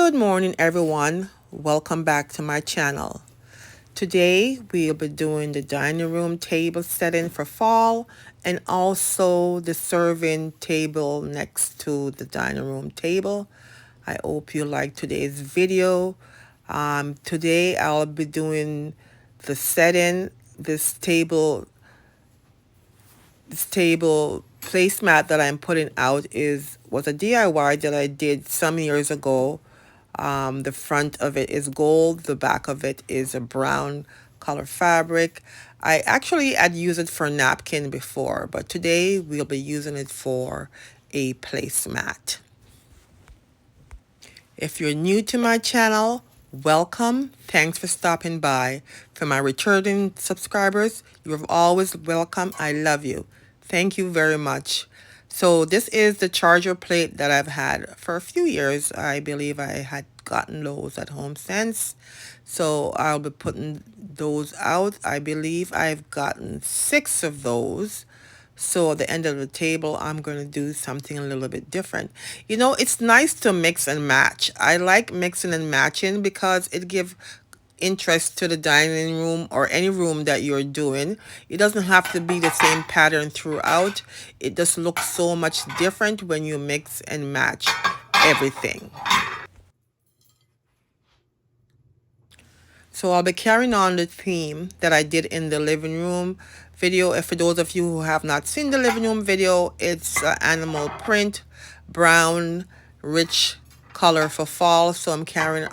Good morning, everyone. Welcome back to my channel. Today, we'll be doing the dining room table setting for fall and also the serving table next to the dining room table. I hope you like today's video. Today, I'll be doing the setting. This table placemat that I'm putting out was a DIY that I did some years ago. The front of it is gold, the back of it is a brown color fabric. I actually had used it for a napkin before, but today we'll be using it for a placemat. If you're new to my channel, welcome. Thanks for stopping by. For my returning subscribers, you're always welcome. I love you. Thank you very much. So this is the charger plate that I've had for a few years. I believe I had gotten those at Home Sense. So I'll be putting those out. I believe I've gotten 6 of those. So at the end of the table, I'm going to do something a little bit different. You know, it's nice to mix and match. I like mixing and matching because it gives interest to the dining room or any room that you're doing. It doesn't have to be the same pattern throughout. It just looks so much different when you mix and match everything. So I'll be carrying on the theme that I did in the living room video. And for those of you who have not seen the living room video, it's animal print, brown, rich color for fall. So I'm carrying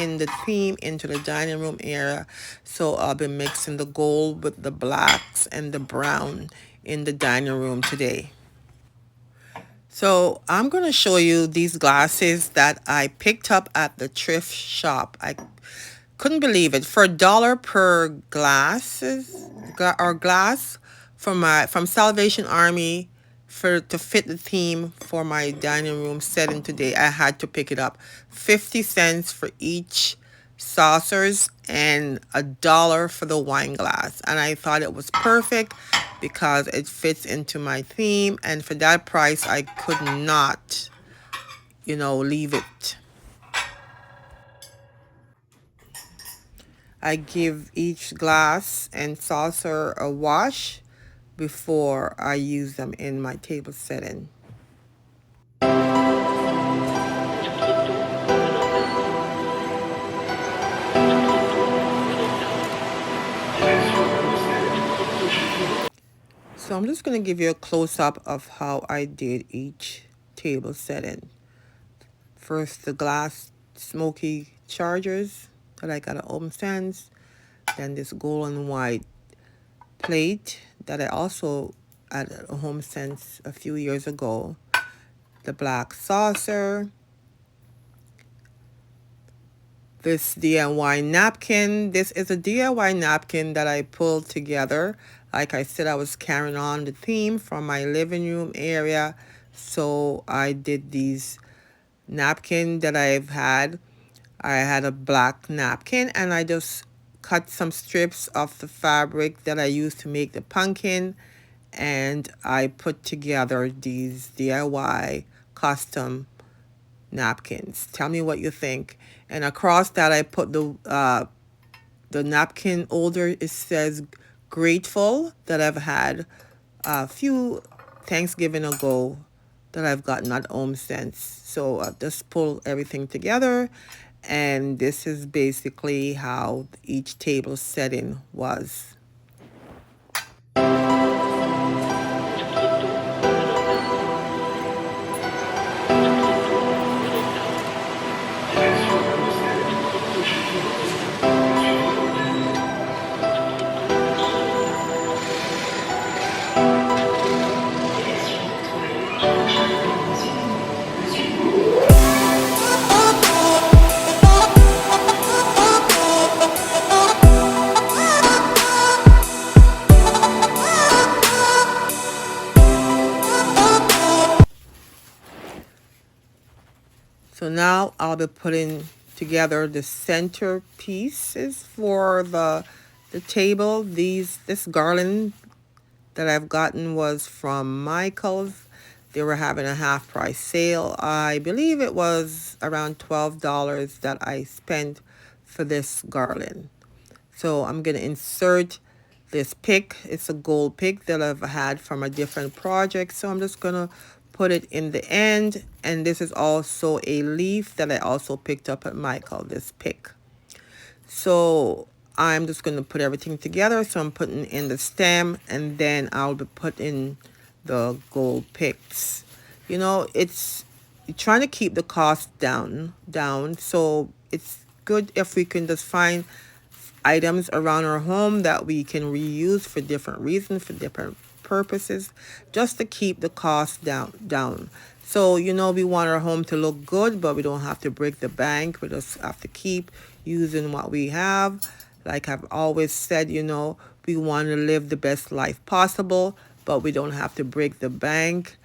in the theme into the dining room area. So I'll be mixing the gold with the blacks and the brown in the dining room today. So I'm going to show you these glasses that I picked up at the thrift shop. I couldn't believe it. For $1 per glass from Salvation Army to fit the theme for my dining room setting today, I had to pick it up. 50 cents for each saucers and $1 for the wine glass. And I thought it was perfect because it fits into my theme, and for that price I could not, leave it. I give each glass and saucer a wash before I use them in my table setting. So I'm just going to give you a close-up of how I did each table setting. First, the glass smoky chargers that I got at Home Sense. Then this gold and white plate that I also had at Home Sense a few years ago. The black saucer. This DIY napkin. This is a DIY napkin that I pulled together. Like I said, I was carrying on the theme from my living room area. So I did these napkin that I've had. I had a black napkin and I just cut some strips of the fabric that I used to make the pumpkin, and I put together these DIY custom napkins. Tell me what you think. And across that I put the napkin holder. It says grateful, that I've had a few Thanksgiving ago that I've gotten at Home Sense. So I just pull everything together, and this is basically how each table setting was. So now I'll be putting together the center pieces for the table. This garland that I've gotten was from Michael's. They were having a half price sale. I believe it was around $12 that I spent for this garland. So I'm going to insert this pick. It's a gold pick that I've had from a different project. So I'm just going to put it in the end. And this is also a leaf that I also picked up at Michael, this pick. So I'm just going to put everything together. So I'm putting in the stem, and then I'll be putting the gold picks. It's trying to keep the cost down. So it's good if we can just find items around our home that we can reuse for different reasons, for different purposes, just to keep the cost down. So, we want our home to look good, but we don't have to break the bank. We just have to keep using what we have. Like I've always said, we want to live the best life possible, but we don't have to break the bank.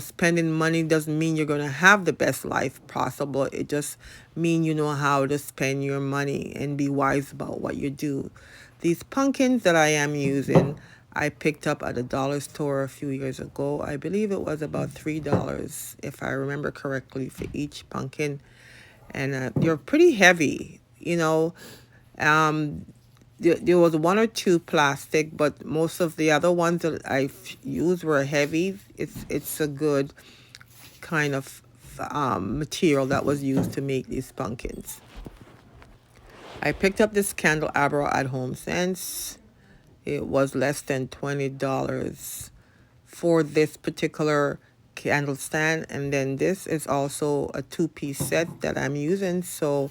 Spending money doesn't mean you're going to have the best life possible. It just means you know how to spend your money and be wise about what you do. These pumpkins that I am using, I picked up at a dollar store a few years ago. I believe it was about $3, if I remember correctly, for each pumpkin. And they're pretty heavy. Um, there was one or two plastic, but most of the other ones that I used were heavy. It's a good kind of material that was used to make these pumpkins. I picked up this candelabra at Home Sense. It was less than $20 for this particular candle stand, and then this is also a two-piece set that I'm using. So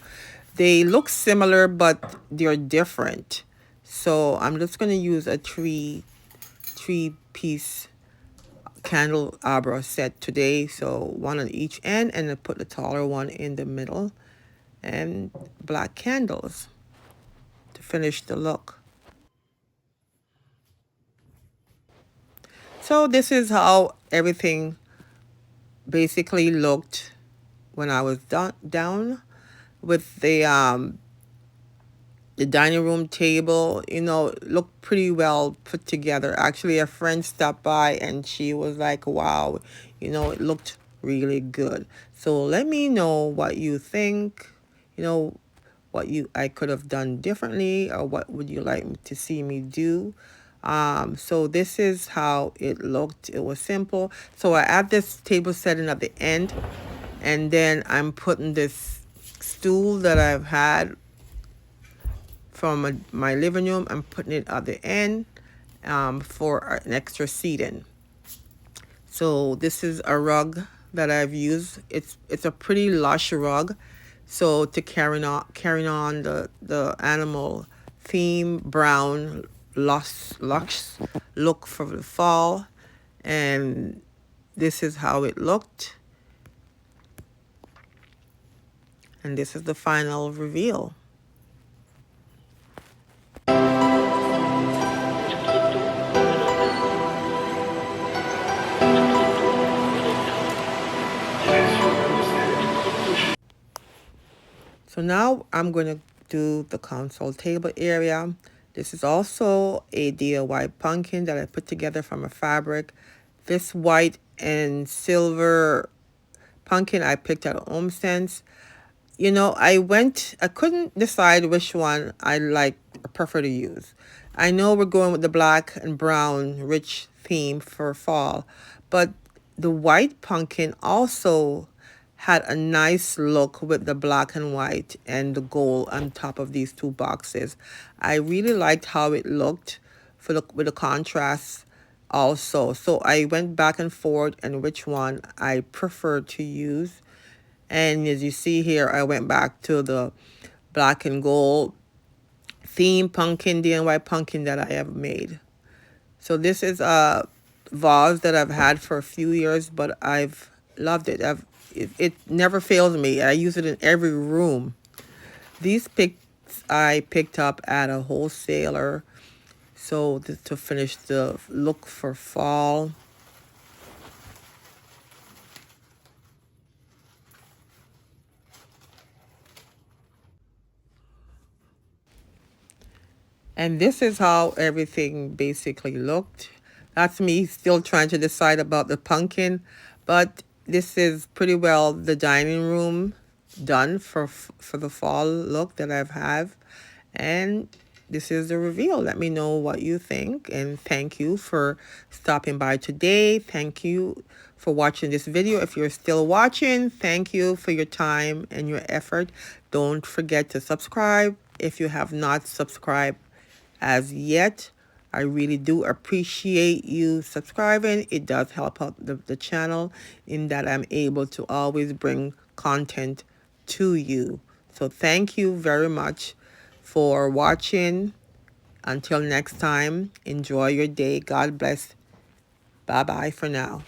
they look similar, but they're different. So I'm just going to use a three-piece candelabra set today. So one on each end, and then put the taller one in the middle, and black candles to finish the look. So this is how everything basically looked when I was down with the dining room table. Looked pretty well put together. Actually, a friend stopped by and she was like, wow, it looked really good. So let me know what you think, you know, what I could have done differently, or what would you like to see me do. So this is how it looked. It was simple. So I add this table setting at the end, and then I'm putting this stool that I've had from my living room. I'm putting it at the end for an extra seating. So this is a rug that I've used. It's a pretty lush rug. So to carrying on the animal theme, brown, lush look for the fall, and this is how it looked, and this is the final reveal. So now I'm going to do the console table area. This is also a DIY pumpkin that I put together from a fabric. This white and silver pumpkin I picked at Home Sense. I couldn't decide which one prefer to use. I know we're going with the black and brown rich theme for fall, but the white pumpkin also had a nice look with the black and white and the gold on top of these two boxes. I really liked how it looked with the contrast also. So I went back and forth and which one I prefer to use. And as you see here, I went back to the black and gold theme pumpkin, DIY pumpkin that I have made. So this is a vase that I've had for a few years, but I've loved it. It never fails me. I use it in every room. These picks I picked up at a wholesaler. So to finish the look for fall. And this is how everything basically looked. That's me still trying to decide about the pumpkin. But this is pretty well the dining room done for the fall look that I've have. And this is the reveal. Let me know what you think. And thank you for stopping by today. Thank you for watching this video. If you're still watching, thank you for your time and your effort. Don't forget to subscribe if you have not subscribed as yet. I really do appreciate you subscribing. It does help out the channel in that I'm able to always bring content to you. So thank you very much for watching. Until next time, enjoy your day. God bless. Bye-bye for now.